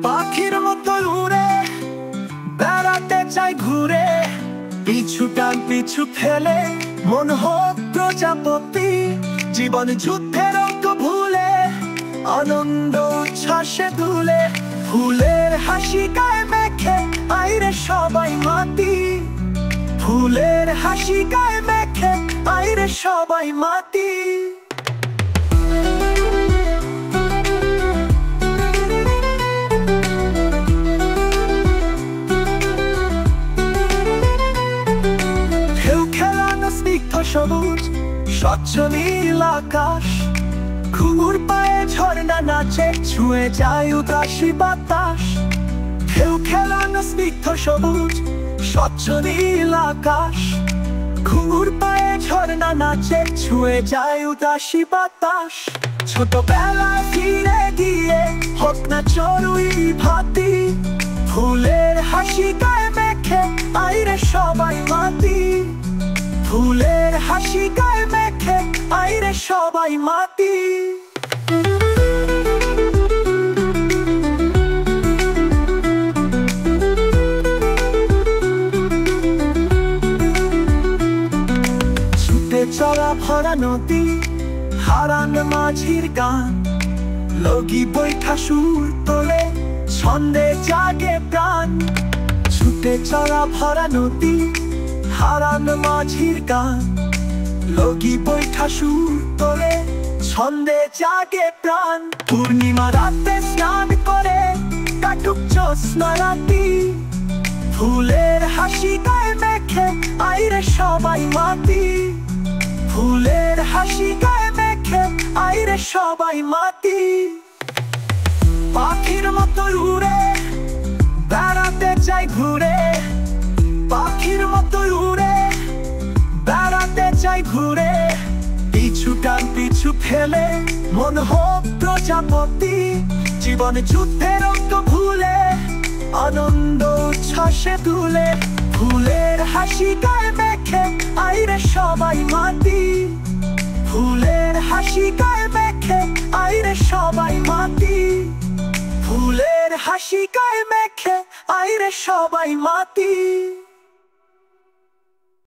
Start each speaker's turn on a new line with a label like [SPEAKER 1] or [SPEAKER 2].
[SPEAKER 1] পাখির মতো উড়ে বেড়াতে চাই ঘুরে, পিছু টান পিছু ফেলে মন হোক প্রজাপতি। জীবন যুদ্ধের অঙ্ক ভুলে আনন্দ উচ্ছ্বাসে দুলে, ফুলের হাসি গায়ে মেখে আইরে সবাই মাতি। ফুলের হাসি গায়ে মেখে আইরে সবাই মাতি। সবুজ স্বচ্ছ নীল আকাশ, ঘুঘুর পায়ে ঝর্ণা নাচে, ছুঁয়ে যায় উদাসী বাতাস। ঢেউ খেলানো স্নিগ্ধ সবুজ স্বচ্ছ নীল আকাশ, ঘুঘুর পায়ে ঝর্ণা নাচে, ছুঁয়ে যায় উদাসী বাতাস। ছোটবেলায় ফিরে গিয়ে হোক না চড়ুই ভাতি, ফুলের হাসি গায়ে মেখে আইরে সবাই মাতি। ফুলের হাসি গায়ে মেখে আইরে সবাই মাতি। ছুটে চলা ভরা নদী, হারান মাঝির গান, লগি বৈঠা সুর তোলে, ছন্দে জাগে প্রাণ। ছুটে চলা ভরা নদী, হারান মাঝির গান, লগি বৈঠা সুর তোলে, ছন্দে জাগে প্রাণ। পূর্ণিমা রাতে স্নান করে কাটুক জ্যোৎস্না রাতি, ফুলের হাসি গায়ে মেখে আইরে সবাই মাতি। ফুলের হাসি গায়ে মেখে আইরে সবাই মাতি। পাখির মতো উড়ে বেড়াতে চাই ঘুরে, পাখির মতো উড়ে বেড়াতে চাই ঘুরে, পিছু টান পিছু ফেলে মন হোক প্রজাপতি। জীবন যুদ্ধের অঙ্ক ভুলে আনন্দ উচ্ছ্বাসে দুলে, ফুলের হাসি গায়ে মেখে আইরে সবাই মাতি। ফুলের হাসি গায়ে মেখে আইরে সবাই মাতি। ফুলের হাসি গায়ে মেখে আইরে সবাই মাতি।